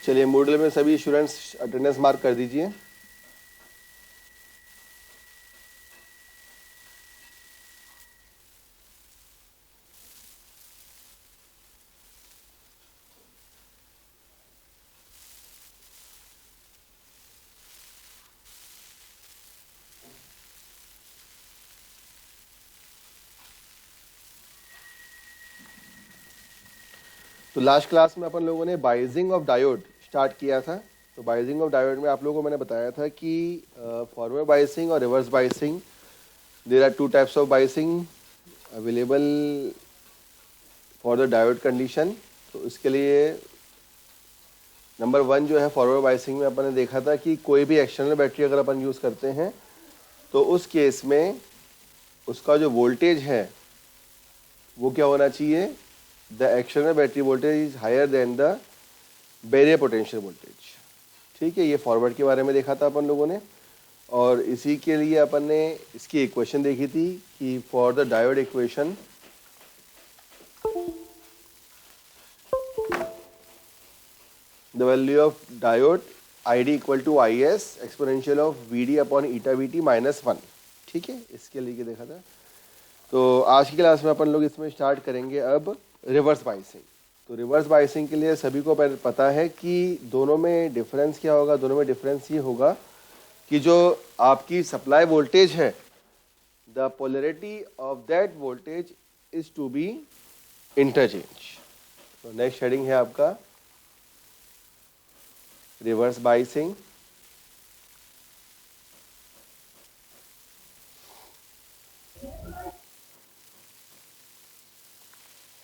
चलिए मूडल में सभी स्टूडेंट्स अटेंडेंस मार्क कर दीजिए। तो लास्ट क्लास में अपन लोगों ने बाइजिंग ऑफ डायोड स्टार्ट किया था। तो बाइजिंग ऑफ डायोड में आप लोगों को मैंने बताया था कि फॉरवर्ड बाइसिंग और reverse biasing, there are two types of biasing available for the diode condition. तो इसके लिए नंबर 1 जो है फॉरवर्ड बाइसिंग में अपन ने देखा था कि कोई भी एक्सटर्नल बैटरी अगर अपन यूज़ करते हैं तो उस केस में उसका जो वोल्टेज है वो क्या होना चाहिए, the external battery voltage is higher than the barrier potential voltage. ठीक है, ये फॉरवर्ड के बारे में देखा था अपन लोगों ने। और इसी के लिए अपन ने इसकी इक्वेशन देखी थी कि for the diode equation the value of diode ID equal to IS exponential of VD upon eta VT -1। ठीक है, इसके लिए देखा था। तो आज की क्लास में अपन लोग इसमें स्टार्ट करेंगे अब रिवर्स बाइसिंग। तो रिवर्स बाइसिंग के लिए सभी को पता है कि दोनों में डिफरेंस क्या होगा। दोनों में डिफरेंस ये होगा कि जो आपकी सप्लाई वोल्टेज है, the polarity of that voltage is to be interchange. तो नेक्स्ट हेडिंग है आपका रिवर्स बाइसिंग।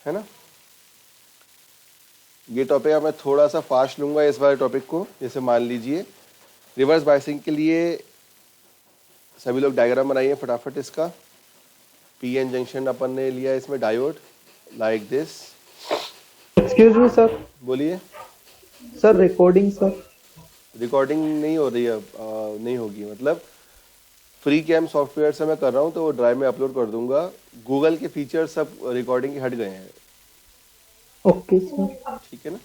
है ना, ये टॉपिक मैं थोड़ा सा फास्ट लूंगा इस बार टॉपिक को। जैसे मान लीजिए रिवर्स बाइसिंग के लिए सभी लोग डायग्राम बनाइए फटाफट इसका। PN जंक्शन अपन ने लिया इसमें diode like this. Excuse me sir. बोलिए सर रिकॉर्डिंग सर। रिकॉर्डिंग नहीं हो रही है अब, नहीं होगी मतलब फ्री कैम सॉफ्टवेयर से मैं कर रहा हूँ तो वो ड्राइव में अपलोड कर दूंगा। गूगल के फीचर सब रिकॉर्डिंग के हट गए हैं। Okay sir. ठीक है ना।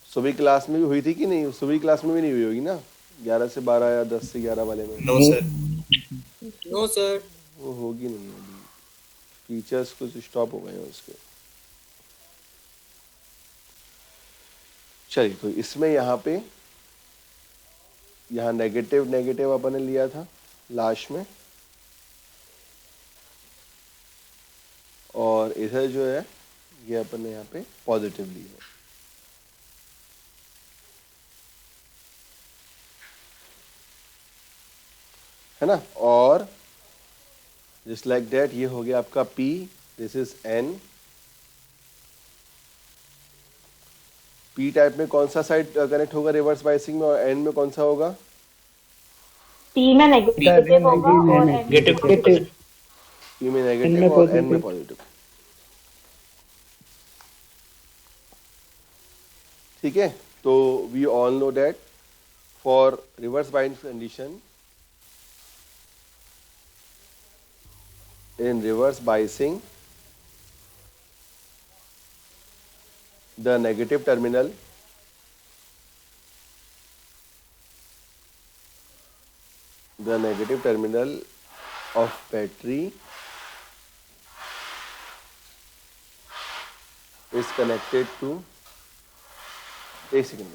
सुबह क्लास में भी हुई थी कि नहीं? सुबह क्लास में भी नहीं हुई होगी ना, 11 से 12 या 10 से 11 वाले में। No sir. नो सर, वो होगी नहीं अभी, फीचर्स कुछ स्टॉप हो गए हैं उसके। चलिए, तो इसमें यहाँ पे यहाँ नेगेटिव नेगेटिव अपन ने लिया था लास्ट में, और इधर जो है ये अपन ने यहाँ पे पॉजिटिव ली है ना। और जस्ट लाइक दैट ये हो गया आपका P, this is N। P type में कौन सा साइड कनेक्ट होगा रिवर्स बाइसिंग में, और N में कौन सा होगा? P में नेगेटिव होगा और नेगेटिव P में नेगेटिव और N में पॉजिटिव। ठीक है, तो we all know that for reverse bind condition, in reverse biasing the negative terminal of battery is connected to एक second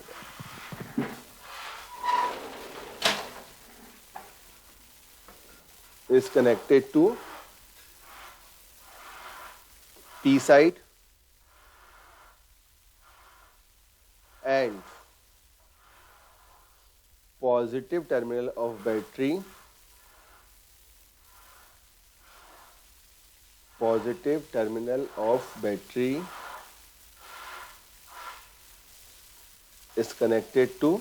is connected to P side and positive terminal of battery is connected to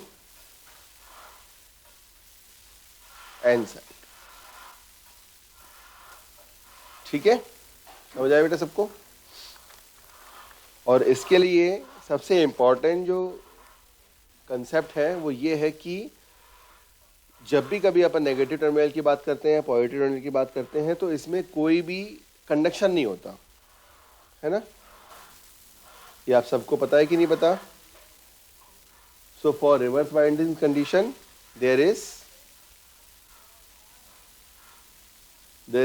N side। ठीक है, समझ आया बेटा सबको? और इसके लिए सबसे इम्पोर्टेंट जो कंसेप्ट है वो ये है कि जब भी कभी अपन नेगेटिव टर्मिनल की बात करते हैं, पॉजिटिव टर्मिनल की बात करते हैं, तो इसमें कोई भी कंडक्शन नहीं होता है ना। ये आप सबको पता है कि नहीं पता? So for reverse binding condition there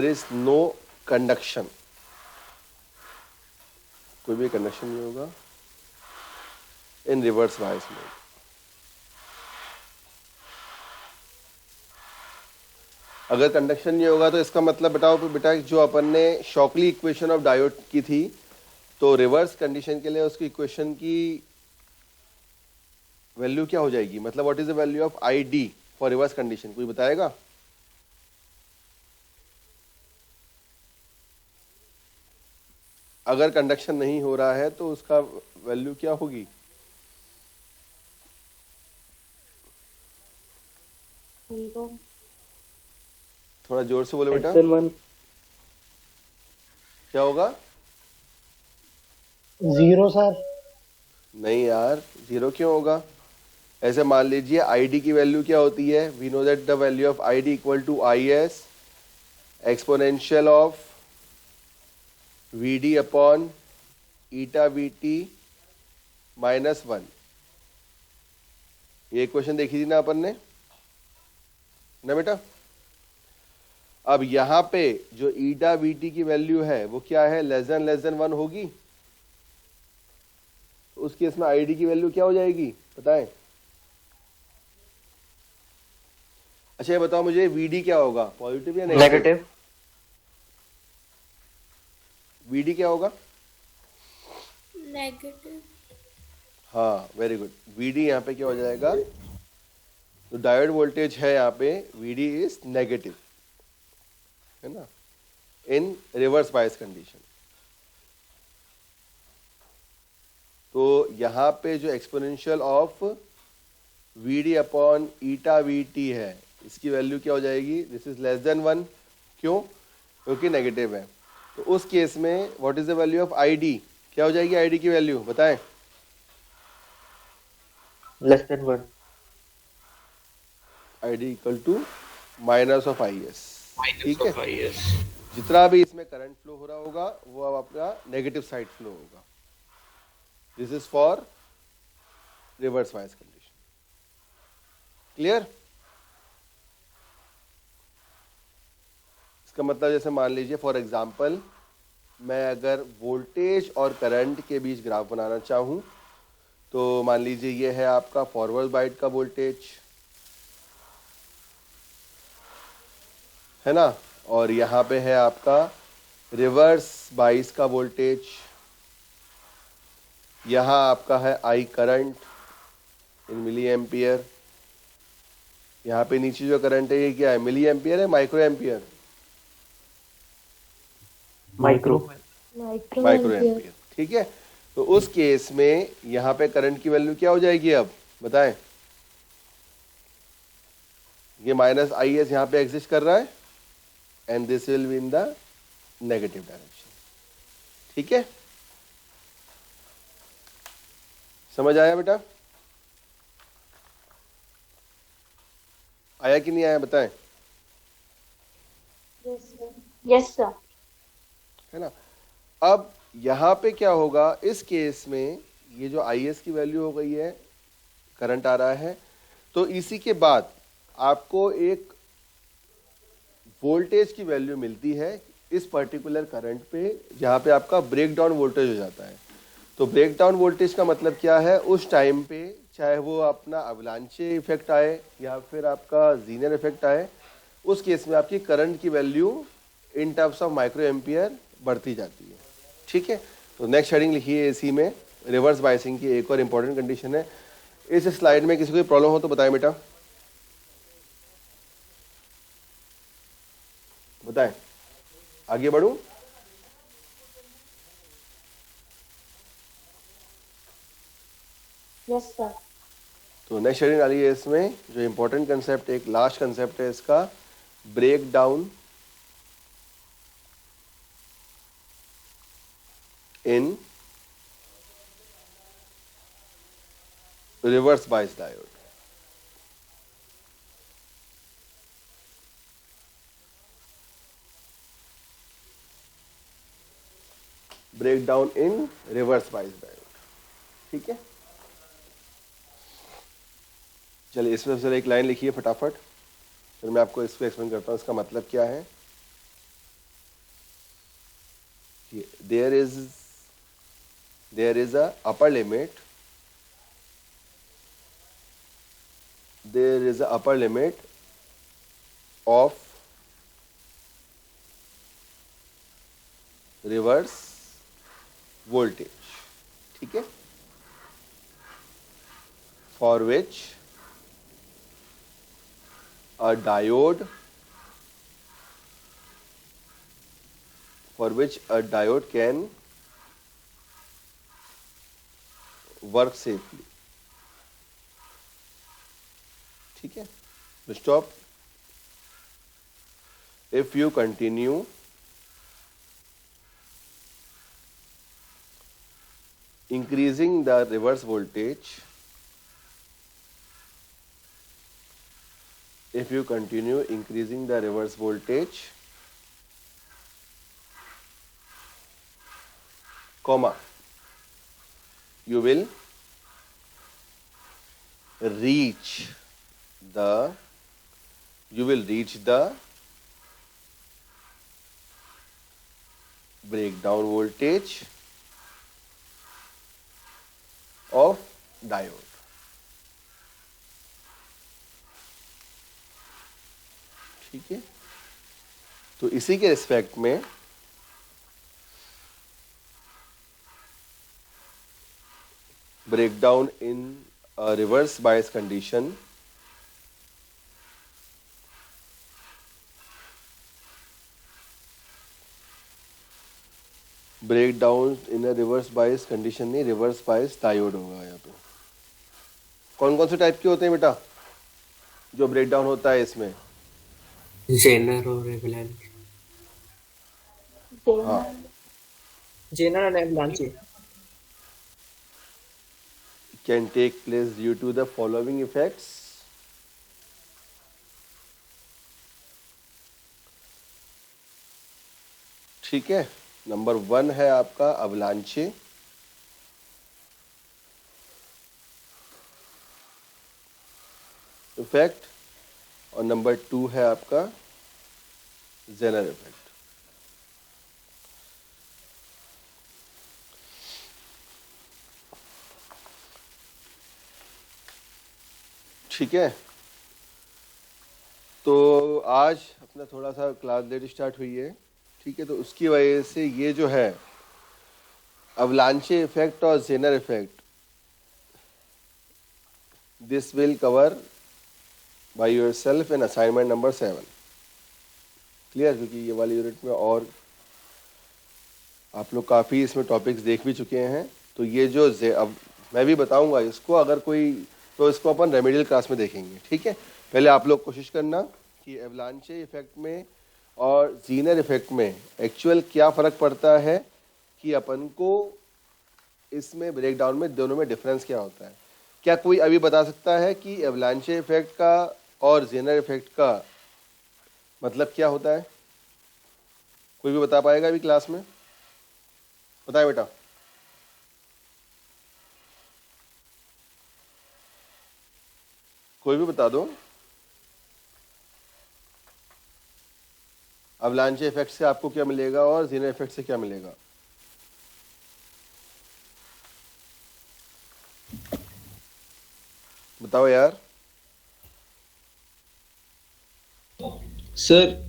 is no conduction, कोई भी कंडक्शन नहीं होगा इन रिवर्स बायस मोड। अगर कंडक्शन नहीं होगा तो इसका मतलब बताओ बेटा, जो अपन ने शॉकली इक्वेशन ऑफ डायोड की थी, तो रिवर्स कंडीशन के लिए उसकी इक्वेशन की वैल्यू क्या हो जाएगी? मतलब what is the value of I D for reverse condition, कोई बताएगा? अगर कंडक्शन नहीं हो रहा है तो उसका वैल्यू क्या होगी? Zero. थोड़ा जोर से बोलो बेटा, SN1 क्या होगा? 0 सर। नहीं यार, जीरो क्यों होगा? ऐसे मान लीजिए आई डी की वैल्यू क्या होती है? We know that the value of I D equal to I S exponential of V D upon eta V T -1। ये क्वेश्चन देखी थी ना अपन ने, ना बेटा? अब यहां पे जो ईटा वी टी की वैल्यू है वो क्या है? लेस देन 1 होगी। तो उस केस में आई डी की वैल्यू क्या हो जाएगी बताएं? अच्छा ये बताओ मुझे, वी डी क्या होगा? पॉजिटिव या नेगेटिव? वी डी क्या होगा? नेगेटिव। हाँ वेरी गुड, वी डी यहाँ पे क्या हो जाएगा? तो डायोड वोल्टेज है यहाँ पे वी डी इज नेगेटिव, है ना, इन रिवर्स बायस कंडीशन। तो यहाँ पे जो exponential of V D upon eta V T है, इसकी वैल्यू क्या हो जाएगी? This is less than 1। क्यों? क्योंकि नेगेटिव है। तो उस केस में what is the value of I D? क्या हो जाएगी आई डी की वैल्यू बताएं? Less than 1। I D equal to minus of I S. ठीक है, Yes. जितना भी इसमें करंट फ्लो हो रहा होगा वो अब आपका नेगेटिव साइड फ्लो होगा। This is for reverse bias condition. Clear? इसका मतलब जैसे मान लीजिए फॉर एग्जांपल मैं अगर वोल्टेज और करंट के बीच ग्राफ बनाना चाहूं, तो मान लीजिए ये है आपका फॉरवर्ड बाइट का वोल्टेज, है ना, और यहाँ पे है आपका रिवर्स बाइस का वोल्टेज। यहाँ आपका है I current in milli ampere. यहाँ पे नीचे जो करंट है ये क्या है? मिली एम्पियर है micro ampere? Micro micro ampere. ठीक है, तो उस केस में यहाँ पे करंट की वैल्यू क्या हो जाएगी अब बताएं? ये माइनस आई एस यहाँ पे एग्जिस्ट कर रहा है and this will be in the negative direction. ठीक है, समझ आया बेटा? आया कि नहीं आया बताएं? Yes, sir. है ना। अब यहाँ पे क्या होगा इस केस में? ये जो आई एस की वैल्यू हो गई है, करंट आ रहा है, तो इसी के बाद आपको एक वोल्टेज की वैल्यू मिलती है इस पर्टिकुलर करंट पे, जहाँ पे आपका ब्रेक डाउन वोल्टेज हो जाता है। तो ब्रेक डाउन वोल्टेज का मतलब क्या है? उस टाइम पे चाहे वो अपना अवलांचे इफेक्ट आए या फिर आपका जीनर इफेक्ट आए, उस केस में आपकी करंट की value in terms of micro ampere बढ़ती जाती है। ठीक है, तो नेक्स्ट हेडिंग लिखिए एसी में, रिवर्स बायसिंग की एक और इम्पॉर्टेंट कंडीशन है। इस स्लाइड में किसी को प्रॉब्लम हो तो बताएं बेटा, बताएं, आगे बढ़ूं? Yes, sir. तो नेक्स्ट हेडिंग डाली है इसमें, जो इम्पोर्टेंट कंसेप्ट, एक लास्ट कंसेप्ट है इसका, break down in reverse bias diode. Break down in reverse bias diode. ठीक है, चलिए इसमें से एक लाइन लिखिए फटाफट, फिर मैं आपको इसको एक्सप्लेन करता हूँ इसका मतलब क्या है। There is a upper limit, there is a upper limit of reverse voltage, ठीक है, for which a diode can work safely, ठीक है। Stop. if you continue increasing the reverse voltage, if you continue increasing the reverse voltage, comma, you will reach the breakdown voltage of diode, ठीक है। तो इसी के respect में breakdown in a reverse bias condition नहीं, reverse bias diode होगा यहाँ पे। कौन कौन से टाइप के होते हैं बेटा जो ब्रेकडाउन होता है इसमें? जेनर और एवलांच। हाँ, जेनर और avalanche can take place due to the following effects. ठीक है, नंबर 1 है आपका अवलांचे, इफेक्ट, और नंबर 2 है आपका जेनर इफेक्ट। ठीक है, तो आज अपना थोड़ा सा क्लास लेट स्टार्ट हुई है, ठीक है, तो उसकी वजह से ये जो है अवलांचे इफेक्ट और Zener effect, this will cover by yourself in assignment number 7, clear, क्योंकि ये वाली यूनिट में और आप लोग काफ़ी इसमें टॉपिक्स देख भी चुके हैं। तो ये जो अब मैं भी बताऊंगा इसको, अगर कोई, तो इसको अपन रेमेडियल क्लास में देखेंगे, ठीक है। पहले आप लोग कोशिश करना कि एवलांचे इफेक्ट में और जीनर इफेक्ट में एक्चुअल क्या फ़र्क पड़ता है, कि अपन को इसमें ब्रेकडाउन में दोनों में डिफरेंस क्या होता है। क्या कोई अभी बता सकता है कि एवलांचे इफेक्ट का और जीनर इफेक्ट का मतलब क्या होता है? कोई भी बता पाएगा अभी क्लास में? बताए बेटा। कोई भी बता दो। अवलांचे इफेक्ट से आपको क्या मिलेगा और जीनर इफेक्ट से क्या मिलेगा? बताओ यार। सर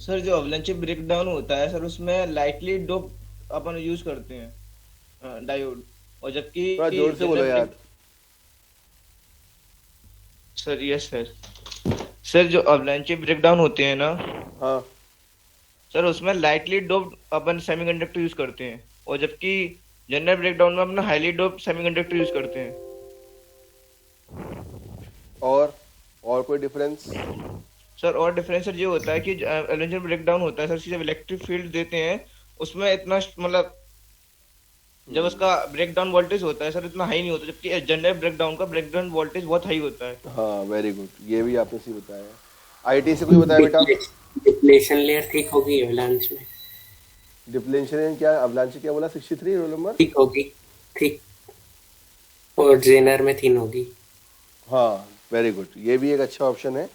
सर जो अवलांचे ब्रेकडाउन होता है सर, उसमें लाइटली डोप अपन यूज करते हैं डायोड, और जबकि थोड़ा जोर से बोलो यार। सर यस सर, सर जो अवलांचे ब्रेकडाउन होते हैं ना, हाँ सर उसमें लाइटली डोप अपन सेमीकंडक्टर यूज करते हैं, और जबकि जनरल ब्रेकडाउन में अपना हाईली डोप सेमीकंडक्टर यूज करते हैं। और कोई डिफरेंस? सर और डिफरेंस सर ये होता है कि अवलांचे ब्रेकडाउन होता है सर, जब इलेक्ट्रिक फील्ड देते हैं उसमें इतना मतलब जब उसका ब्रेकडाउन वोल्टेज होता है सर इतना हाई नहीं होता, जबकि जनरल ब्रेकडाउन का ब्रेकडाउन वोल्टेज बहुत हाई होता है। हाँ वेरी गुड, ये भी आपने सही बताया। आईटी से कोई बताया बेटा? डिप्लेशन लेयर ठीक होगी अवलांच में। डिप्लेशन क्या अवलांच क्या बोला? 63 रोल नंबर ठीक होगी, थिक और जेनर में थिन होगी। हाँ, वेरी गुड, ये भी एक अच्छा ऑप्शन है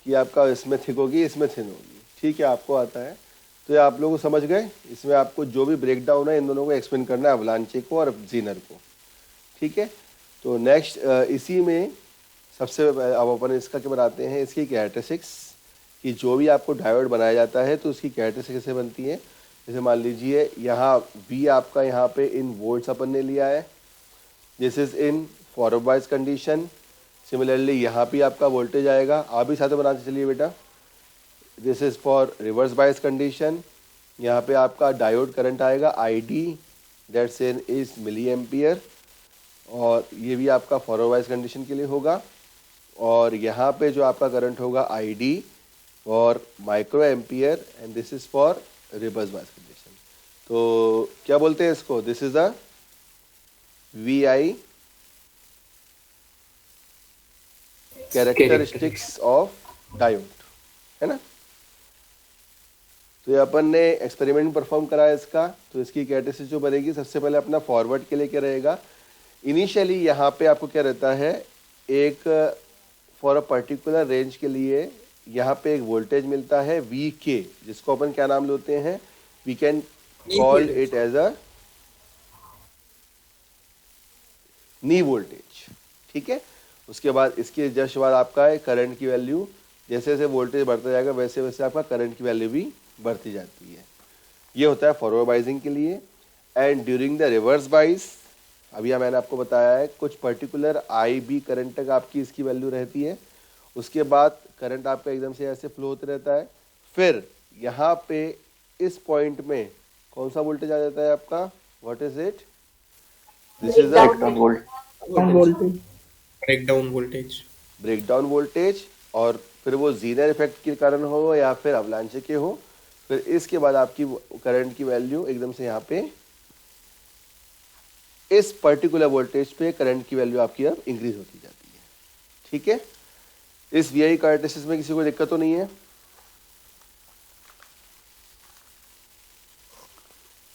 कि आपका इसमें थिक होगी, इसमें थिन होगी। ठीक है, आपको आता है तो ये आप लोग समझ गए। इसमें आपको जो भी ब्रेक डाउन है इन दोनों को एक्सप्लेन करना है, अवलांचे को और जीनर को। ठीक है, तो नेक्स्ट इसी में सबसे अब अपन इसका क्या बनाते हैं, इसकी कैरेक्टरिस्टिक्स कि जो भी आपको डायोड बनाया जाता है तो उसकी कैरेक्टरिस्टिक्स कैसे बनती है। जैसे मान लीजिए यहाँ V आपका यहाँ पे इन वोल्ट्स अपन ने लिया है, this is in forward bias condition. Similarly यहाँ पे आपका वोल्टेज आएगा, आप भी साथ में बनाते चलिए बेटा। This is for reverse bias condition, यहाँ पे आपका डायोड करंट आएगा ID, that's in is milliampere, और ये भी आपका फॉरवर्ड बायस कंडीशन के लिए होगा। और यहाँ पे जो आपका करंट होगा ID for micro ampere, and this is for reverse bias condition. तो क्या बोलते हैं इसको, this is the VI characteristics of diode, है ना। तो ये अपन ने एक्सपेरिमेंट परफॉर्म करा है इसका। तो इसकी कैरेक्टरिस्टिक्स जो बनेगी, सबसे पहले अपना फॉरवर्ड के लिए क्या रहेगा, इनिशियली यहाँ पे आपको क्या रहता है, एक फॉर अ पर्टिकुलर रेंज के लिए यहाँ पे एक वोल्टेज मिलता है VK, जिसको अपन क्या नाम लेते हैं, we can call it as a knee voltage. ठीक है, उसके बाद इसके जस्ट बाद आपका है करंट की वैल्यू, जैसे जैसे वोल्टेज बढ़ता जाएगा वैसे वैसे आपका करंट की वैल्यू भी बढ़ती जाती है। ये होता है फॉरवर्ड बाइजिंग के लिए। And during the reverse bias, अभी मैंने आपको बताया है कुछ पर्टिकुलर IB करंट तक आपकी इसकी वैल्यू रहती है। उसके बाद करंट आपका एकदम से ऐसे फ्लो होते रहता है। फिर यहाँ पे इस पॉइंट में कौन सा वोल्टेज आ जाता है आपका, what is it, this is a breakdown voltage. Breakdown voltage, और फिर वो जीनर इफेक्ट के कारण हो या फिर अवलांचे के हो, फिर इसके बाद आपकी करंट की वैल्यू एकदम से यहाँ पे इस पर्टिकुलर वोल्टेज पे करंट की वैल्यू आपकी अब इंक्रीज होती जाती है। ठीक है, इस VI कैरेक्टरिस्टिक्स में किसी को दिक्कत तो नहीं है।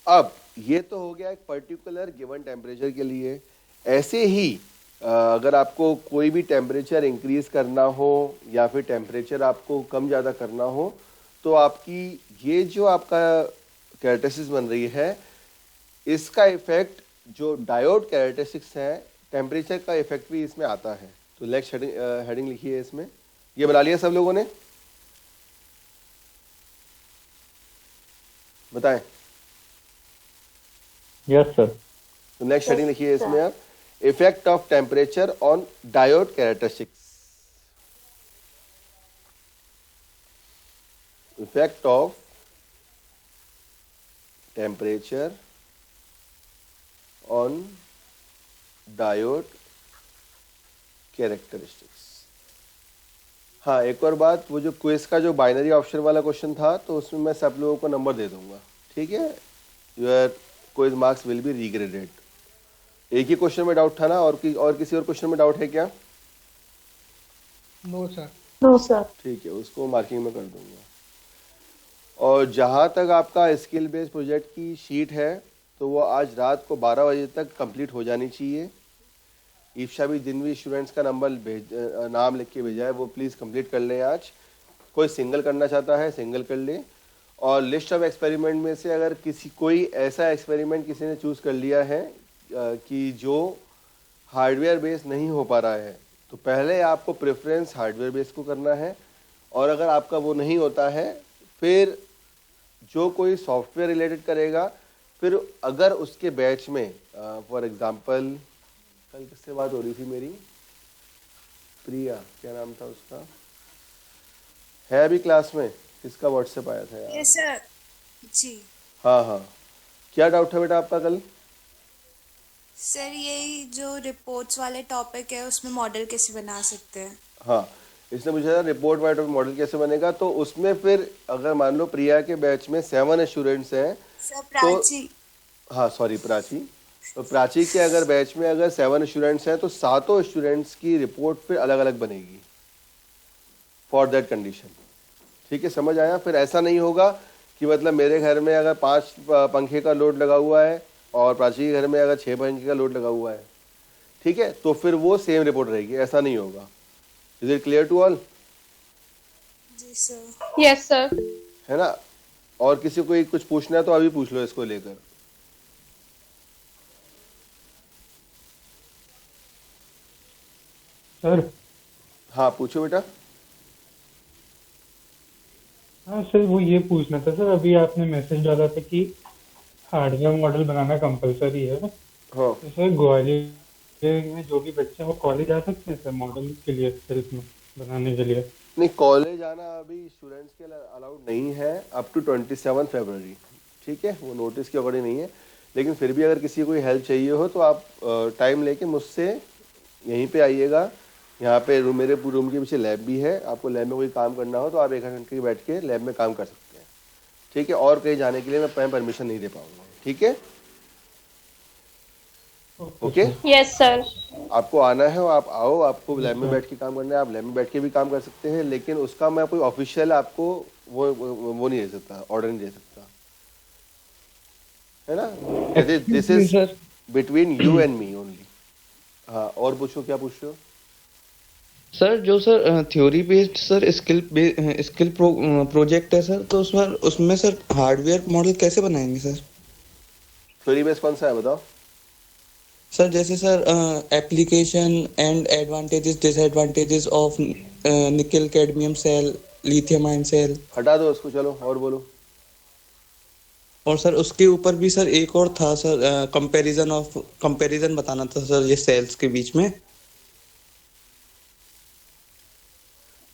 अब ये तो हो गया एक पर्टिकुलर गिवन टेम्परेचर के लिए। ऐसे ही अगर आपको कोई भी टेम्परेचर इंक्रीज करना हो या फिर टेम्परेचर आपको कम ज़्यादा करना हो, तो आपकी ये जो आपका कैरेक्टरिस्टिक्स बन रही है, इसका इफेक्ट जो डायोड कैरेक्टरिस्टिक्स है, टेम्परेचर का इफेक्ट भी इसमें आता है। तो नेक्स्ट हेडिंग लिखी है इसमें, ये बना लिया सब लोगों ने, बताएं। Yes sir. तो नेक्स्ट हेडिंग लिखी है इसमें आप, effect of temperature on diode characteristics. Effect of temperature on diode characteristics. हाँ, एक और बात, वो जो क्विज का जो बाइनरी ऑप्शन वाला क्वेश्चन था, तो उसमें मैं सब लोगों को नंबर दे दूंगा। ठीक है, your quiz marks will be regraded. एक ही क्वेश्चन में डाउट था ना, और किसी और क्वेश्चन में डाउट है क्या? No sir. No sir. ठीक है, उसको मार्किंग में कर दूंगा। और जहाँ तक आपका स्किल बेस्ड प्रोजेक्ट की शीट है, तो वो आज रात को 12 बजे तक कंप्लीट हो जानी चाहिए। ईप्शा भी, जिन भी स्टूडेंट्स का नाम लिख के भेजा है, वो प्लीज़ कंप्लीट कर लें आज। कोई सिंगल करना चाहता है सिंगल कर ले। और लिस्ट ऑफ एक्सपेरिमेंट में से अगर कोई ऐसा एक्सपेरिमेंट किसी ने चूज़ कर लिया है कि जो हार्डवेयर बेस्ड नहीं हो पा रहा है, तो पहले आपको प्रेफरेंस हार्डवेयर बेस्ड को करना है। और अगर आपका वो नहीं होता है, फिर जो कोई सॉफ्टवेयर रिलेटेड करेगा, फिर अगर उसके बैच में फॉर एग्जांपल, कल किससे बात हो रही थी मेरी, प्रिया, क्या नाम था उसका, है अभी क्लास में, किसका व्हाट्सएप आया था यार? यस सर जी। हाँ हाँ, क्या डाउट है बेटा आपका कल? सर यही जो रिपोर्ट्स वाले टॉपिक है, उसमें मॉडल कैसे बना सकते हैं? हाँ, इसने पूछा था रिपोर्ट वाइट मॉडल कैसे बनेगा। तो उसमें फिर अगर मान लो प्रिया के बैच में 7 स्टूडेंट्स हैं, सर प्राची। हाँ सॉरी प्राची, तो प्राची के अगर बैच में अगर 7 स्टूडेंट्स हैं, तो 7 स्टूडेंट्स की रिपोर्ट फिर अलग अलग बनेगी फॉर दैट कंडीशन। ठीक है, समझ आया? फिर ऐसा नहीं होगा कि मतलब मेरे घर में अगर 5 पंखे का लोड लगा हुआ है, और प्राची के घर में अगर 6 पंखे का लोड लगा हुआ है, ठीक है, तो फिर वो सेम रिपोर्ट रहेगी, ऐसा नहीं होगा। Is it clear to all? जी सर। Yes sir. है ना? और किसी को कुछ पूछना है तो अभी पूछ लो इसको लेकर। सर। हाँ पूछो बेटा। हाँ सर, वो ये पूछना था सर, अभी आपने मैसेज डाला था कि हार्डवेयर मॉडल बनाना कंपलसरी है। हाँ तो सर ग्वालियर में जो भी बच्चे हैं वो कॉलेज आ सकते हैं सर मॉडल के लिए, सेल्फ में बनाने के लिए? नहीं, कॉलेज आना अभी स्टूडेंट्स के लिए अलाउड नहीं है अप टू 27 फरवरी, ठीक है, वो नोटिस के अकॉर्डिंग नहीं है। लेकिन फिर भी अगर किसी को कोई हेल्प चाहिए हो तो आप टाइम लेके मुझसे यहीं पे आइएगा। यहाँ पे मेरे रूम के पीछे लैब भी है, आपको लैब में कोई काम करना हो तो आप 1 घंटे बैठ के लैब में काम कर सकते हैं, ठीक है। और कहीं जाने के लिए मैं परमिशन नहीं दे पाऊंगा, ठीक है? ओके। Yes sir. आपको आना है, आप आओ, आपको लैब में बैठ के काम करना है, आप लैब में बैठ के भी काम कर सकते हैं, लेकिन उसका मैं कोई ऑफिशियल आपको वो नहीं दे सकता, ऑर्डर नहीं दे सकता, है ना? This is between you and me only. हाँ, और पूछो, क्या पूछ रहे हो? सर जो sir theory based sir skill project है सर, तो उसमें सर हार्डवेयर मॉडल कैसे बनाएंगे सर? थ्योरी बेस कौन सा है बताओ? सर जैसे sir application and advantages disadvantages of nickel cadmium cell, lithium ion cell. हटा दो उसको, चलो और बोलो। और सर उसके ऊपर भी सर एक और था सर, कंपैरिजन बताना था सर ये सेल्स के बीच में।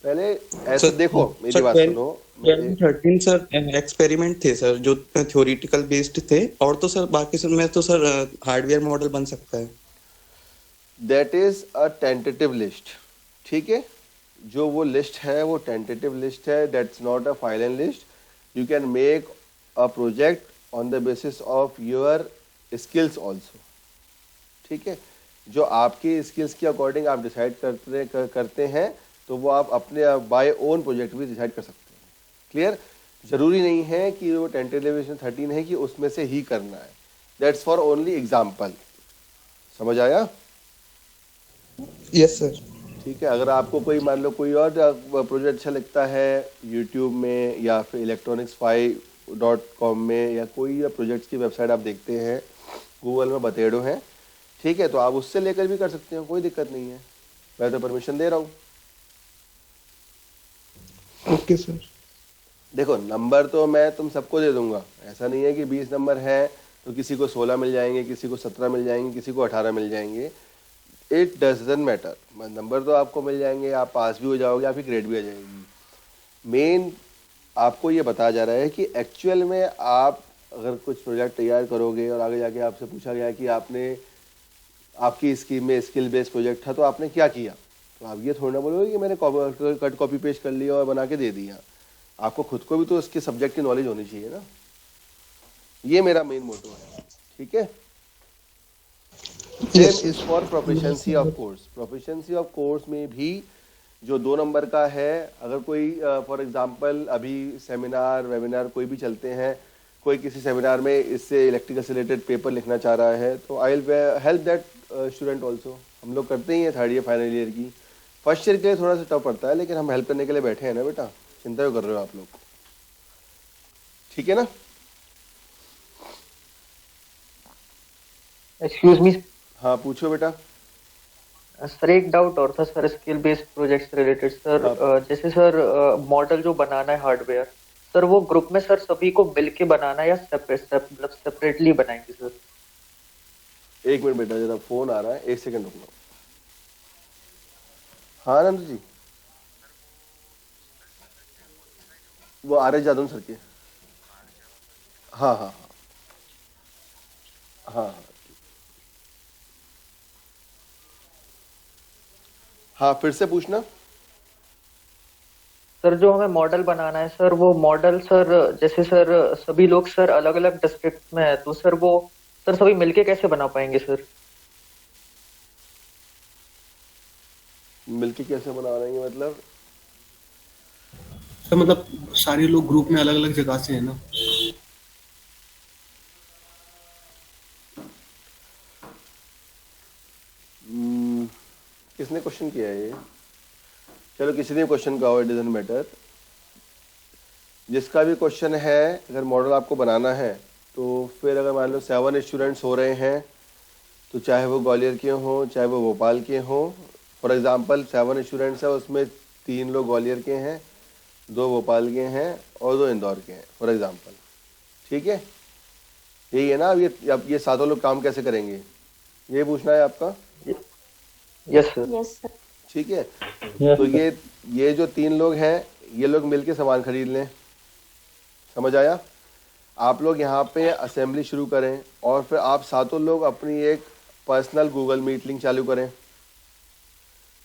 पहले ऐसे देखो, मेरी बात सुनो। 13 सर एक्सपेरिमेंट थे सर जो थ्योरेटिकल बेस्ड थे, और तो सर बाकी सर में तो सर हार्डवेयर मॉडल बन सकता है। That is a tentative list, ठीक है। जो वो लिस्ट है वो टेंटेटिव लिस्ट है, that's not a final list. You can make a project on the basis of your skills also, ठीक है। जो आपकी स्किल्स के अकॉर्डिंग आप डिसाइड करते हैं तो वो आप अपने बाय ओन प्रोजेक्ट भी डिसाइड कर सकते हैं। क्लियर? जरूरी नहीं है कि वो टेंटेटिव लिस्ट 13 है कि उसमें से ही करना है, दैट्स फॉर ओनली एग्जाम्पल। समझ आया? Yes sir. ठीक है। अगर आपको कोई मान लो कोई और प्रोजेक्ट अच्छा लगता है यूट्यूब में या फिर electronics5.com में, या कोई प्रोजेक्ट्स की वेबसाइट आप देखते हैं, गूगल में बतेड़ो हैं, ठीक है, तो आप उससे लेकर भी कर सकते हो, कोई दिक्कत नहीं है, मैं तो परमिशन दे रहा हूँ। Okay sir. देखो, नंबर तो मैं तुम सबको दे दूंगा, ऐसा नहीं है कि 20 नंबर है तो किसी को 16 मिल जाएंगे, किसी को 17 मिल जाएंगे, किसी को 18 मिल जाएंगे। इट डजंट मैटर, नंबर तो आपको मिल जाएंगे, आप पास भी हो जाओगे, आपकी ग्रेड भी आ जाएगी। मेन आपको ये बताया जा रहा है कि एक्चुअल में आप अगर कुछ प्रोजेक्ट तैयार करोगे और आगे जाके आपसे पूछा गया कि आपकी स्कीम में स्किल बेस्ड प्रोजेक्ट था तो आपने क्या किया, तो आप ये थोड़ा ना बोलोगे कि मैंने कट कॉपी पेस्ट कर लिया और बना के दे दिया। आपको खुद को भी तो उसके सब्जेक्ट की नॉलेज होनी चाहिए ना। ये मेरा मेन मोटो है, ठीक है। Same is for proficiency of course. Proficiency of course में भी जो 2 नंबर का है, अगर कोई फॉर एग्जांपल अभी सेमिनार वेबिनार कोई भी चलते हैं, कोई किसी सेमिनार में इससे इलेक्ट्रिकल से रिलेटेड पेपर लिखना चाह रहा है तो I will help that student also. हम लोग करते ही हैं 3rd ईयर फाइनल ईयर की। फर्स्ट ईयर के लिए थोड़ा सा टफ पड़ता है, लेकिन हम हेल्प करने के लिए बैठे हैं ना बेटा, चिंता क्यों कर रहे हो आप लोग, ठीक है ना? एक्सक्यूज मी हाँ पूछो बेटा। सर, एक डाउट और था सर, स्किल बेस्ड प्रोजेक्ट से रिलेटेड सर। जैसे सर मॉडल जो बनाना है हार्डवेयर, सर वो ग्रुप में सर सभी को मिलके बनाना है या मतलब सेपरेटली बनाएंगे सर? 1 मिनट बेटा, जरा फोन आ रहा है, 1 सेकंड रुकना। हाँ आनंद जी, वो आ रहे जादव सर के। हाँ हाँ हाँ हाँ हाँ हाँ, फिर से पूछना। सर जो हमें मॉडल बनाना है सर, वो मॉडल सर जैसे सर सभी लोग सर अलग अलग डिस्ट्रिक्ट में है, तो सर वो सर सभी मिलके कैसे बना पाएंगे सर? मिलके कैसे बना रहे हैं मतलब? तो मतलब सारे लोग ग्रुप में अलग अलग जगह से है ना। किसने क्वेश्चन किया है ये? चलो किसी ने क्वेश्चन कहा हो, इट डजंट मैटर। जिसका भी क्वेश्चन है, अगर मॉडल आपको बनाना है तो फिर अगर मान लो 7 स्टूडेंट्स हो रहे हैं, तो चाहे वो ग्वालियर के हों चाहे वो भोपाल के हों, फॉर एग्जांपल 7 स्टूडेंट्स है, उसमें 3 लोग ग्वालियर के हैं, 2 भोपाल के हैं और 2 इंदौर के हैं, फॉर एग्जांपल। ठीक है, यही है ना। अब ये सातों लोग काम कैसे करेंगे, ये पूछना है आपका? Yes sir. Yes sir. ठीक है, Yes, तो sir. ये जो 3 लोग हैं, ये लोग मिलके सामान खरीद लें। समझ आया? आप लोग यहाँ पे असेंबली शुरू करें और फिर आप सातों लोग अपनी एक पर्सनल गूगल मीट लिंक चालू करें।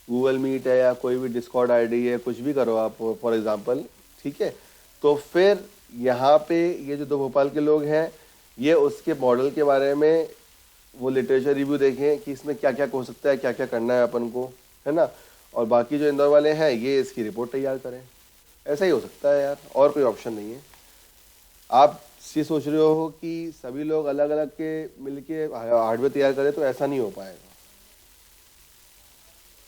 गूगल मीट है या कोई भी डिस्कॉर्ड आईडी है, कुछ भी करो आप फॉर एग्जांपल। ठीक है, तो फिर यहाँ पे ये जो 2 भोपाल के लोग हैं, ये उसके मॉडल के बारे में वो लिटरेचर रिव्यू देखें कि इसमें क्या क्या हो सकता है, क्या क्या करना है अपन को, है ना। और बाकी जो इंदौर वाले हैं, ये इसकी रिपोर्ट तैयार करें। ऐसा ही हो सकता है यार, और कोई ऑप्शन नहीं है। आप ये सोच रहे हो कि सभी लोग अलग अलग के मिलके हार्डवेयर तैयार करें, तो ऐसा नहीं हो पाएगा।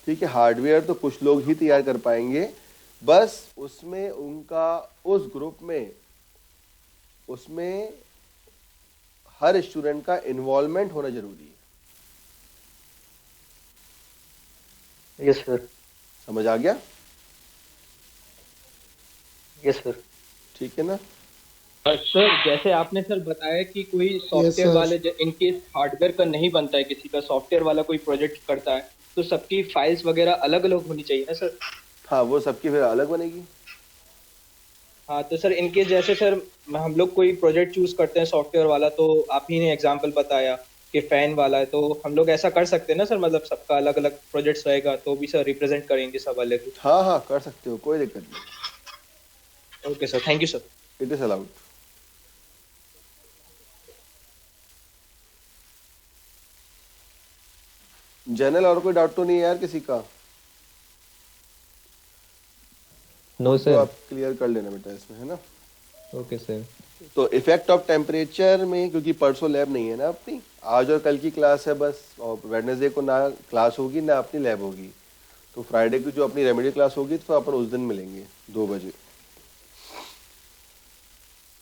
ठीक है, हार्डवेयर तो कुछ लोग ही तैयार कर पाएंगे, बस उसमें उनका उस ग्रुप में उसमें हर स्टूडेंट का इन्वॉल्वमेंट होना जरूरी है। Yes sir. समझ आ गया? Yes sir. ठीक है ना। सर जैसे आपने सर बताया कि कोई सॉफ्टवेयर वाले इनकेस हार्डवेयर का नहीं बनता है, किसी का सॉफ्टवेयर वाला कोई प्रोजेक्ट करता है, तो सबकी फाइल्स वगैरह अलग अलग होनी चाहिए ना सर? हाँ, वो सबकी फिर अलग बनेगी। हाँ तो सर इनकेस जैसे सर हम लोग कोई प्रोजेक्ट चूज करते हैं सॉफ्टवेयर वाला, तो आप ही ने एग्जांपल बताया कि फैन वाला है, तो हम लोग ऐसा कर सकते हैं ना सर, मतलब सबका अलग अलग प्रोजेक्ट्स रहेगा तो भी सर रिप्रेजेंट करेंगे सब अलग। हाँ हाँ, कर सकते हो, कोई दिक्कत नहीं। Okay sir, thank you sir. It is allowed. General और कोई डाउट तो नहीं है यार किसी का? नो तो सर। आप क्लियर कर लेना बेटा इसमें, है ना। Okay sir. तो इफेक्ट ऑफ टेम्परेचर में, क्योंकि परसों लैब नहीं है ना अपनी, आज और कल की क्लास है बस, और वेडनेसडे को ना क्लास होगी ना अपनी लैब होगी, तो फ्राइडे की जो अपनी रेमेडी क्लास होगी तो अपन उस दिन मिलेंगे 2 बजे।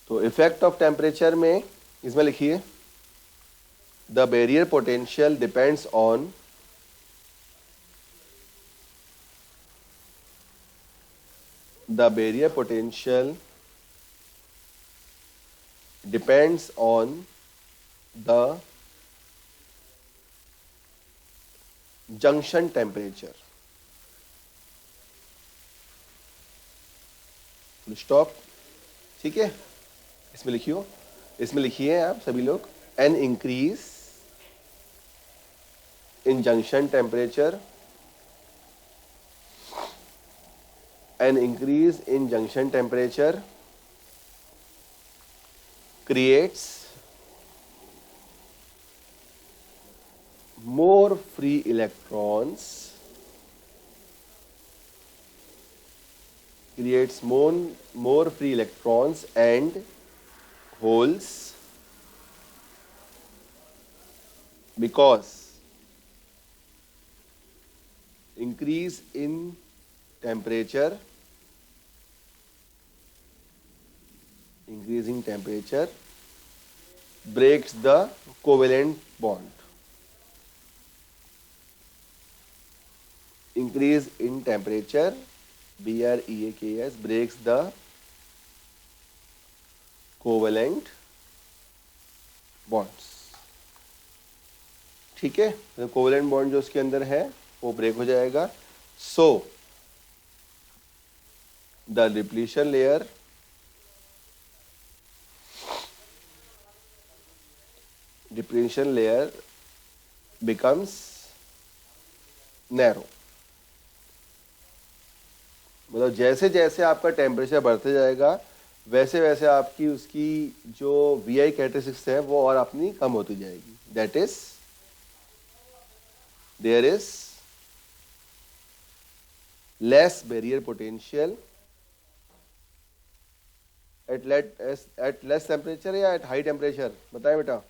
तो इफेक्ट ऑफ टेम्परेचर में इसमें लिखिए, the barrier potential depends on the barrier potential depends on the junction temperature. Full stop। ठीक है, इसमें लिखियो, इसमें लिखिए आप सभी लोग, an increase in junction temperature, an increase in junction temperature creates more free electrons, more free electrons and holes, because increase in temperature, increasing temperature breaks the covalent bond. Increase in temperature, BREAKS, breaks the covalent bonds। ठीक है, तो covalent bond जो उसके अंदर है वो break हो जाएगा। सो the depletion layer becomes narrow। मतलब जैसे जैसे आपका टेम्परेचर बढ़ते जाएगा, वैसे वैसे आपकी उसकी जो VI कैरेक्टरिस्टिक्स है वो और अपनी कम होती जाएगी। That is there is less barrier potential at less temperature या एट हाई टेम्परेचर, बताएं बेटा।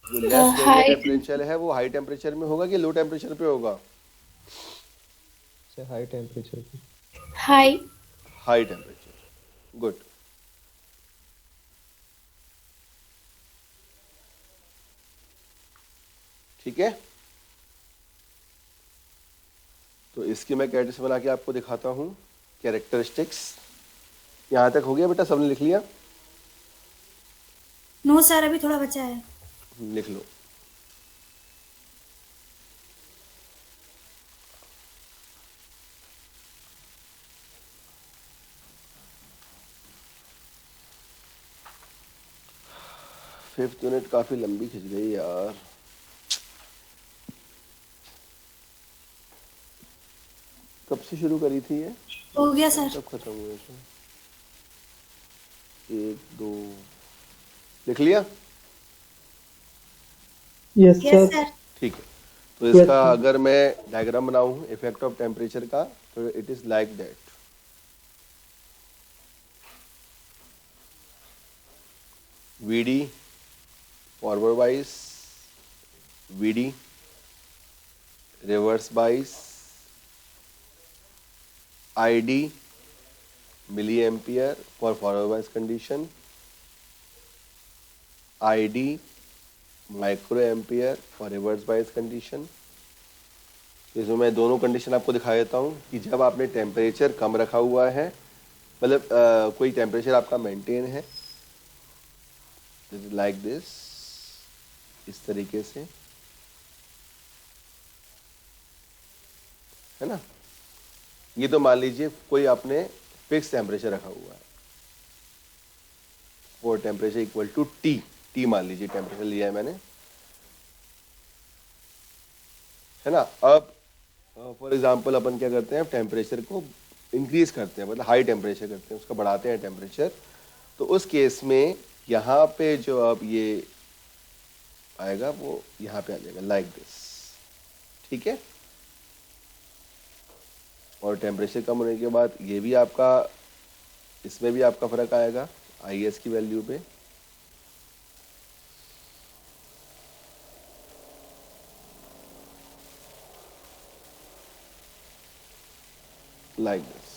जो लेस high डिफरेंशियल है वो हाई टेम्परेचर में होगा कि लो टेम्परेचर पे होगा? सर हाई टेम्परेचर पे। high high temperature, good. ठीक है, तो इसकी मैं कैरेक्टरिस्टिक्स बना के आपको दिखाता हूँ। कैरेक्टरिस्टिक्स यहाँ तक हो गया बेटा, सबने लिख लिया? नो सर, अभी थोड़ा बचा है। लिख लो। फिफ्थ यूनिट काफी लंबी खिंच गई यार। कब से शुरू करी थी ये? हो गया सर। कब खत्म हुआ इसमें? 1 2 लिख लिया? Yes sir. ठीक है, तो इसका अगर मैं डायग्राम बनाऊं इफेक्ट ऑफ टेम्परेचर का, तो it is like that. VD forward bias, VD reverse bias, ID milli ampere for forward bias condition, ID micro ampere for reverse bias condition. इसमें मैं दोनों कंडीशन आपको दिखा देता हूँ कि जब आपने टेम्परेचर कम रखा हुआ है, मतलब कोई टेम्परेचर आपका मेंटेन है लाइक दिस, इस तरीके से, है ना। ये तो मान लीजिए कोई आपने फिक्स टेम्परेचर रखा हुआ है, वो टेम्परेचर इक्वल टू टी मान लीजिए टेम्परेचर लिया है मैंने, है ना। अब फॉर एग्जांपल अपन क्या करते हैं, टेम्परेचर को इंक्रीज करते हैं, मतलब हाई टेम्परेचर करते हैं, उसका बढ़ाते हैं टेम्परेचर। तो उस केस में यहाँ पे जो अब ये आएगा वो यहाँ पे आ जाएगा लाइक दिस, ठीक है। और टेम्परेचर कम होने के बाद ये भी आपका, इसमें भी आपका फर्क आएगा IS की वैल्यू पे। Like this.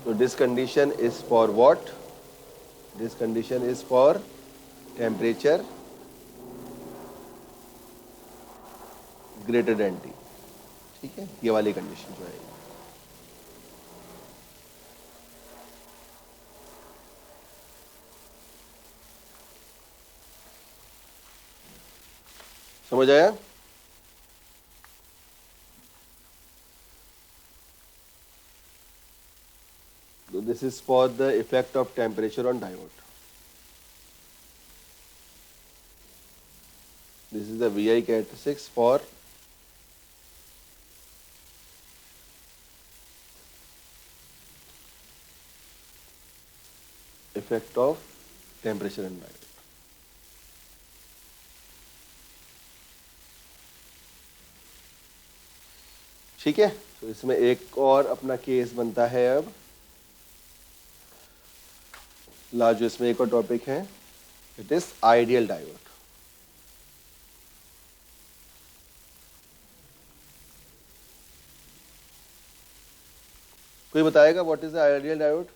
So this condition is for what? This condition is for temperature greater than T, ठीक है, ये वाली कंडीशन जो है। समझ आया? So this is for the effect of temperature on diode. This is the VI characteristics for effect of temperature on diode. ठीक है, तो इसमें एक और अपना केस बनता है अब लास्ट, जो इसमें एक और टॉपिक है, इट इज आइडियल डायोड। कोई बताएगा what is the ideal diode?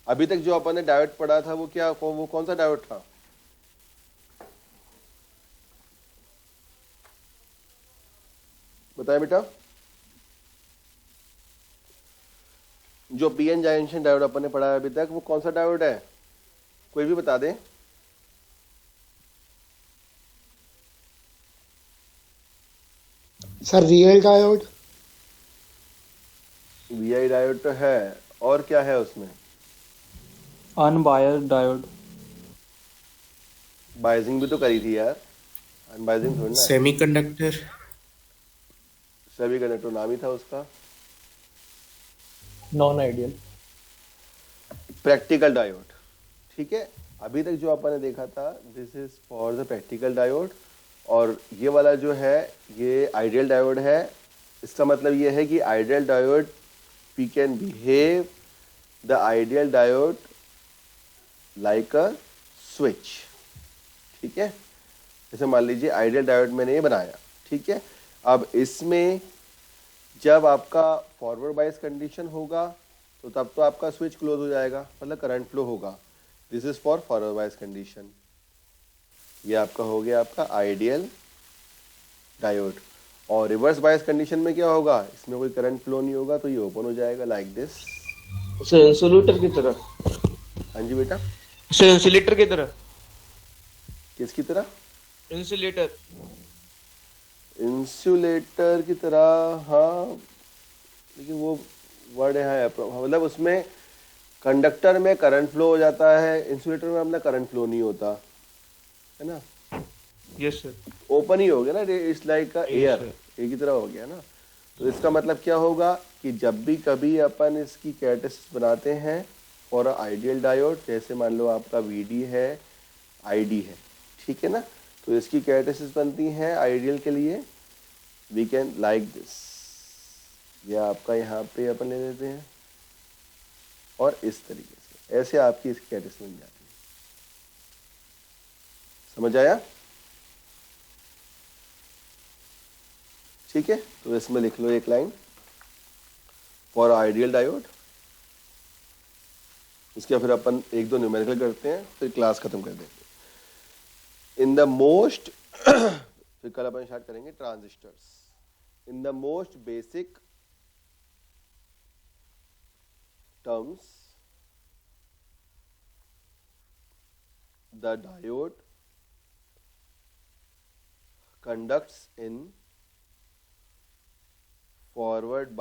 अभी तक जो अपन ने डायोड पढ़ा था वो क्या, वो कौन सा डायोड था? बताए बेटा। जो PN जंक्शन डायोड अपन ने पढ़ा है अभी तक, वो कौन सा डायोड है? कोई भी बता दे। Sir real diode. VI diode तो है, और क्या है उसमें? Unbiased diode. बायजिंग भी तो करी थी यार, अनबायजिंग थोड़ी ना। सेमीकंडक्टर। सेमीकंडक्टर नाम ही था उसका। Non ideal. प्रैक्टिकल डायोड, ठीक है। अभी तक जो अपन ने देखा था, this is for the practical diode, और ये वाला जो है ये आइडियल डायोड है। इसका मतलब ये है कि ideal diode we can behave the ideal diode like a switch. ठीक है, जैसे मान लीजिए आइडियल डायोड मैंने ये बनाया, ठीक है। अब इसमें जब आपका फॉरवर्ड बायस कंडीशन होगा तो तब तो आपका स्विच क्लोज हो जाएगा, मतलब करंट फ्लो होगा। This is for forward bias condition. ये आपका हो गया आपका आइडियल डायोड। और रिवर्स बायस कंडीशन में क्या होगा, इसमें कोई करंट फ्लो नहीं होगा, तो ये ओपन हो जाएगा लाइक दिस। इंसुलेटर की तरह। हाँ जी बेटा, इंसुलेटर की तरह। किसकी तरह? इंसुलेटर। इंसुलेटर की तरह, हाँ, लेकिन वो वर्ड है, मतलब उसमें कंडक्टर में करंट फ्लो हो जाता है, इंसुलेटर में अपना करंट फ्लो नहीं होता है ना। Yes sir. ओपन ही हो गया ना, इट्स लाइक का एयर, एक ही तरह हो गया ना। तो इसका मतलब क्या होगा कि जब भी कभी अपन इसकी कैरेक्टरिस्टिक्स बनाते हैं और आइडियल डायोड, जैसे मान लो आपका वीडी है, आईडी है, ठीक है ना, तो इसकी कैरेक्टरिस्टिक्स बनती हैं आइडियल के लिए, वी कैन लाइक दिस। ये आपका यहाँ पे अपन ले लेते हैं और इस तरीके से, ऐसे आपकी इसकी कैरेक्टरिस्टिक्स बन जाती है। समझ आया? ठीक है, तो इसमें लिख लो एक लाइन फॉर आइडियल डायोड। इसके फिर अपन एक दो न्यूमेरिकल करते हैं, फिर क्लास खत्म कर देंगे। इन द मोस्ट फिर कल अपन स्टार्ट करेंगे transistors. In the most basic terms, the diode conducts in forward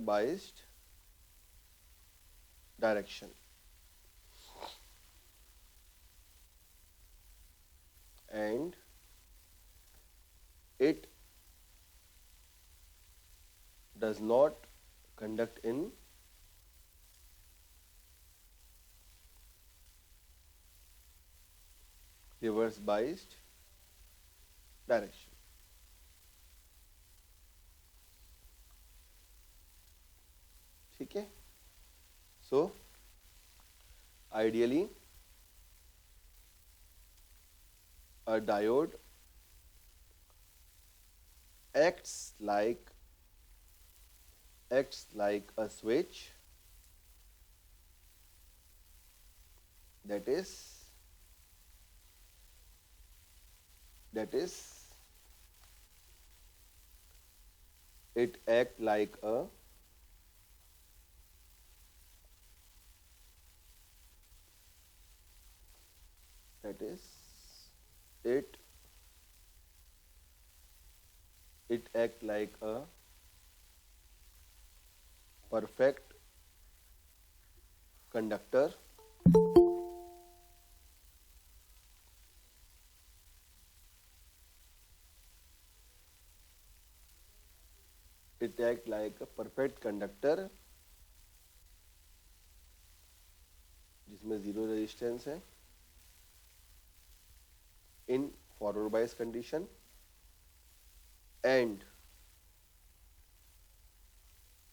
biased direction, and it does not conduct in reverse biased direction. ठीक है, so ideally a diode acts like a switch, that is it act like a it act like a perfect conductor जिसमें zero resistance है in forward bias condition and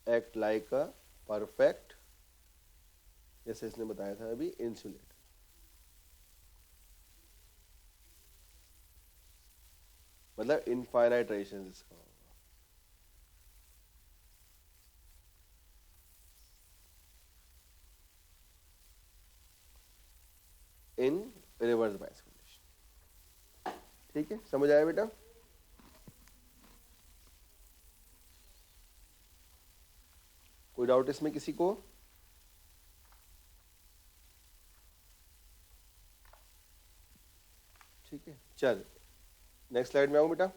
act like a perfect, जैसे इसने बताया था अभी, insulator. मतलब infinite resistance इसका होगा। In reverse bias condition. ठीक है, समझ आया बेटा? कोई डाउट इसमें किसी को? ठीक है, चल नेक्स्ट स्लाइड में आऊं बेटा।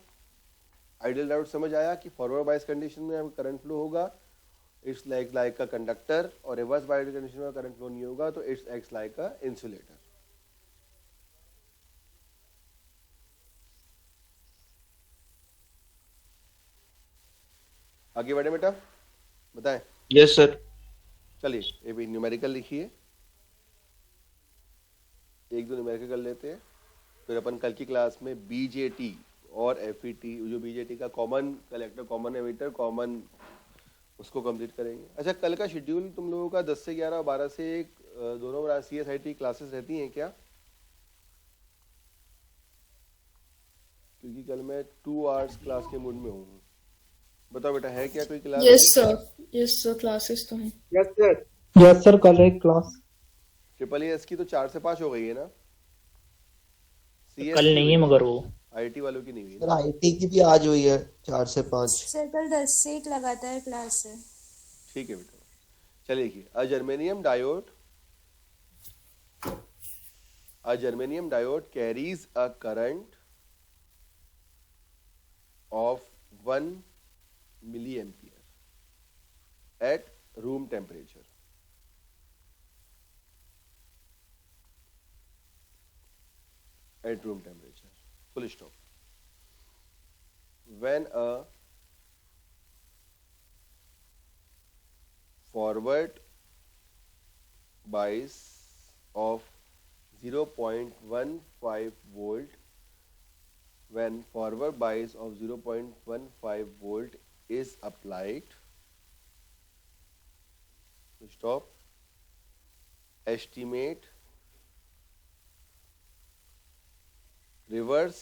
आइडियल डायोड समझ आया कि फॉरवर्ड बायस कंडीशन में करंट फ्लो होगा, इट्स लाइक अ कंडक्टर, और रिवर्स बायस कंडीशन में करंट फ्लो नहीं होगा तो it's acts like a insulator. आगे बढ़े बेटा, बताएं। Yes sir. चलिए ये भी न्यूमेरिकल लिखिए, एक दो न्यूमेरिकल कर लेते हैं, फिर अपन कल की क्लास में बीजेटी और एफईटी, जो बीजेटी का common collector, common emitter, common उसको कंप्लीट करेंगे। अच्छा, कल का शेड्यूल तुम लोगों का 10 से 11 और 12 से 1 दोनों CSIT क्लासेस रहती हैं क्या? क्योंकि कल मैं 2 आवर्स क्लास के मूड में हूँ। बताओ बेटा, है क्या कोई क्लास? यस सर क्लासेस तो हैं। यस सर, कल एक क्लास। ट्रिपल एस की तो 4 से 5 हो गई है ना? CS कल की नहीं हुई है मगर वो IT वालों की नहीं हुई सर ना? आईटी की भी आज हुई है 4 से 5। सर कल 10 से 1 लगातार क्लास है। ठीक है बेटा, चलिए देखिए। a germanium diode carries a current of 1 milliampere at room temperature. Full stop. When a forward bias of 0.15 volt, when forward bias of 0.15 volt is applied, stop, estimate reverse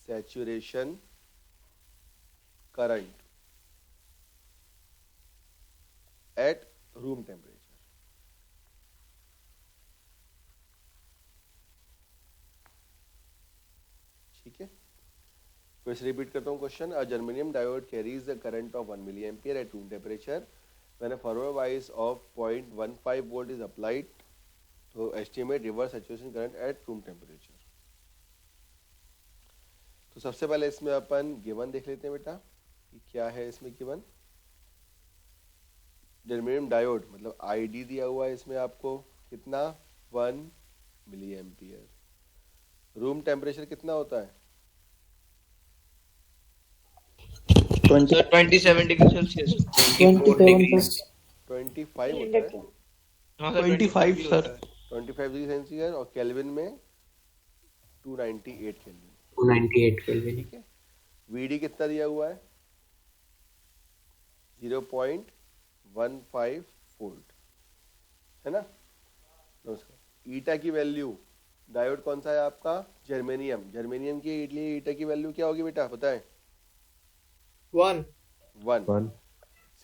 saturation current at room temperature. ठीक है, फिर से repeat करता हूँ question. A germanium diode carries the current of 1 milliampere at room temperature. When a forward bias of 0.15 volt is applied, to estimate reverse saturation current at room temperature. तो सबसे पहले इसमें अपन गिवन देख लेते हैं बेटा कि क्या है इसमें गिवन। जर्मेनियम डायोड मतलब ID दिया हुआ है इसमें आपको कितना, 1 milliampere। रूम टेम्परेचर कितना होता है? 27 डिग्री सेल्सियस। 25 होता है। हाँ सर 25 सर। 25 डिग्री सेल्सियस और केल्विन में 298 केल्विन। 298 केल्विन। ठीक है। VD कितना दिया हुआ है? 0.15 वोल्ट, है ना? नमस्कार। ईटा की वैल्यू, डायोड कौन सा है आपका? जर्मेनियम। जर्मेनियम के लिए ईटा की वैल्यू क्या होगी बेटा, बताएं? 1।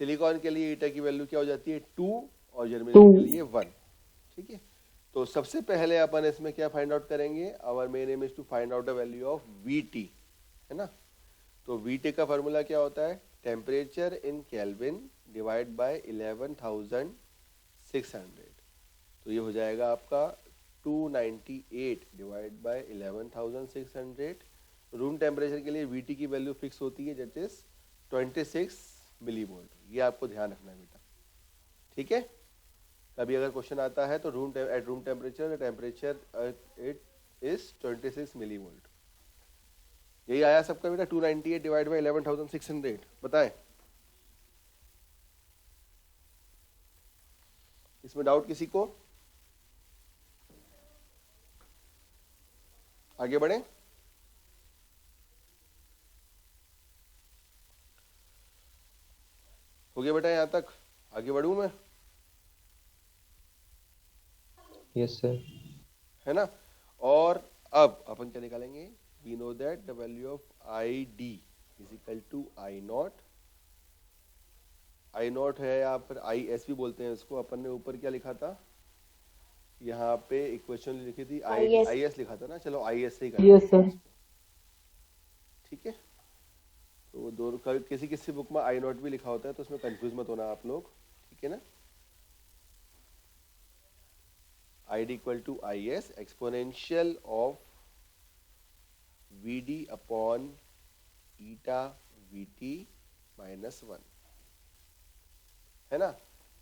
सिलिकॉन के लिए ईटा की वैल्यू क्या हो जाती है? 2 और जर्मेनियम के लिए 1। ठीक है, तो सबसे पहले अपन इसमें क्या फाइंड आउट करेंगे? Our main aim is to find out the value of VT, है ना? तो VT का फॉर्मूला क्या होता है? Temperature in kelvin divide by 11,600। तो ये हो जाएगा आपका 298 डिवाइड बाय 11,600। रूम टेम्परेचर के लिए VT की वैल्यू फिक्स होती है, दैट इज 26 मिलीवोल्ट। ये आपको ध्यान रखना है बेटा, ठीक है? कभी अगर क्वेश्चन आता है तो at room temperature temperature it is 26 millivolt. यही आया सबका बेटा, 298 डिवाइड बाय 11,600। बताएं इसमें डाउट किसी को? आगे बढ़े। हो गया बेटा यहां तक? आगे बढ़ूं मैं? Yes sir. है ना? और अब अपन क्या निकालेंगे? We know that the value of ID is equal to I0। I0 है, यहाँ पर IS भी बोलते हैं इसको। अपन ने ऊपर क्या लिखा था? यहाँ पे इक्वेशन लिखी थी IS लिखा था ना। चलो IS से ही करेंगे। ठीक है, तो दोनों किसी किसी बुक में I0 भी लिखा होता है, तो उसमें कंफ्यूज मत होना आप लोग, ठीक है ना? ID equal to IS exponential of VD upon eta VT minus 1, है ना?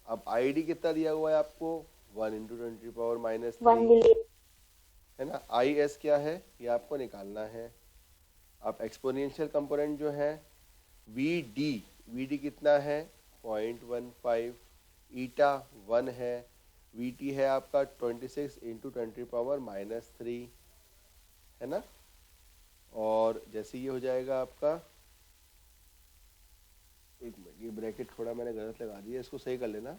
अब ID कितना दिया हुआ है आपको? 1 × 10⁻³ है ना? IS क्या है ये आपको निकालना है। अब एक्सपोनेंशियल कंपोनेंट जो है VD कितना है? 0.15, ईटा 1 है, VT है आपका 26 × 10⁻³ है ना? और जैसे ये हो जाएगा आपका एक मिनट, ये ब्रैकेट थोड़ा मैंने गलत लगा दिया, इसको सही कर लेना,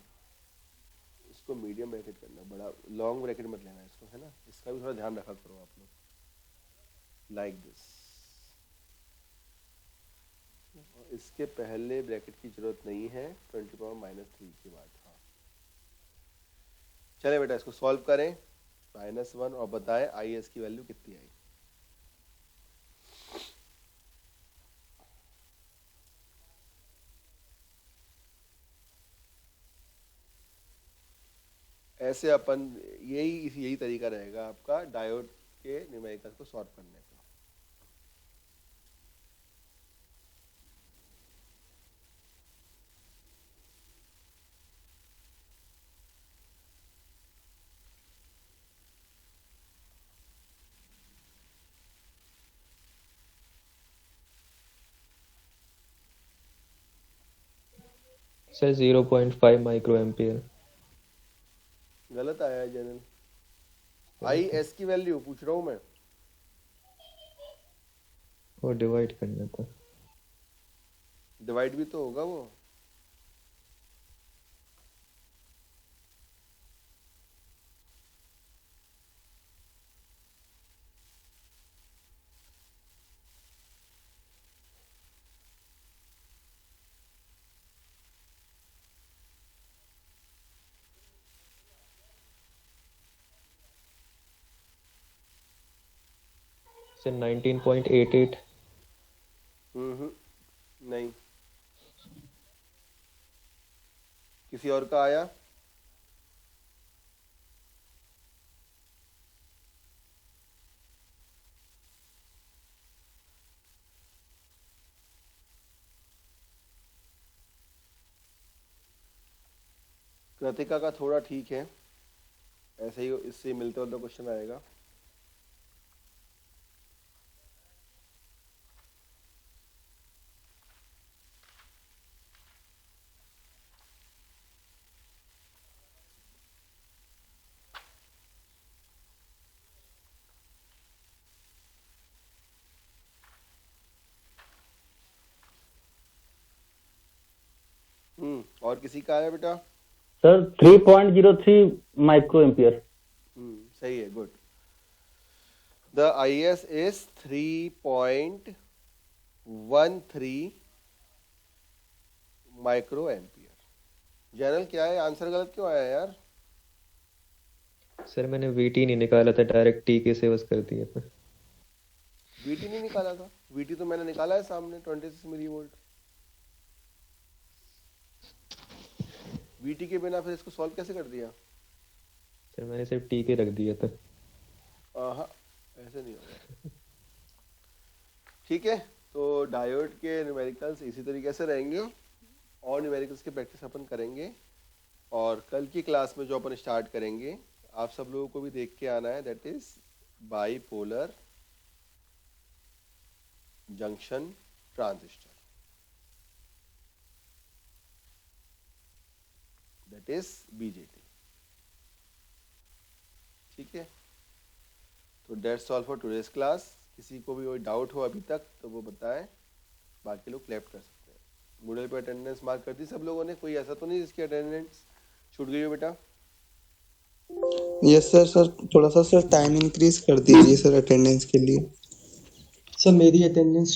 इसको मीडियम ब्रैकेट करना, बड़ा लॉन्ग ब्रैकेट मत लेना इसको, है ना, इसका भी थोड़ा ध्यान रखा करो आप लोग, लाइक दिस। इसके पहले ब्रैकेट की जरूरत नहीं है 20⁻³ के बाद। हाँ चले बेटा, इसको सॉल्व करें -1 और बताएं IS की वैल्यू कितनी आई। ऐसे अपन यही तरीका रहेगा आपका डायोड के न्यूमेरिकल्स को सॉल्व करने का। Sir 0.5 micro ampere. गलत आया है जनरल। IS की वैल्यू पूछ रहा हूं मैं। वो डिवाइड करना था। डिवाइड भी तो होगा वो। सर 19.88। नहीं, किसी और का आया? कृतिका का थोड़ा ठीक है, ऐसे ही इससे मिलते जुलते क्वेश्चन आएगा। और किसी का आया बेटा? Sir 3.03 micro ampere. सही है, good. The IS is 3.13 micro ampere. General क्या है आंसर, गलत क्यों आया यार? सर मैंने VT नहीं निकाला था, डायरेक्ट T के से बस कर दिया था। VT नहीं निकाला था? VT तो मैंने निकाला है सामने 26 मिलीवोल्ट। VT के बिना फिर इसको सॉल्व कैसे कर दिया? सर मैंने सिर्फ T के रख दिया था। हाँ, ऐसे नहीं होगा। ठीक है, तो डायोड के न्यूमेरिकल्स इसी तरीके से रहेंगे और न्यूमेरिकल्स की प्रैक्टिस अपन करेंगे। और कल की क्लास में जो अपन स्टार्ट करेंगे, आप सब लोगों को भी देख के आना है, that is bipolar junction transistor, that is BJT। ठीक है, तो that's all for today's class. किसी को भी कोई डाउट हो अभी तक तो वो बताएं, बाकी लोग क्लैप कर सकते हैं। मूडल पे अटेंडेंस मार्क कर दी सब लोगों ने? कोई ऐसा तो नहीं जिसकी अटेंडेंस छूट गई हो बेटा? Yes sir. सर थोड़ा सा सर टाइम इंक्रीज कर दीजिए सर अटेंडेंस के लिए। सर मेरी अटेंडेंस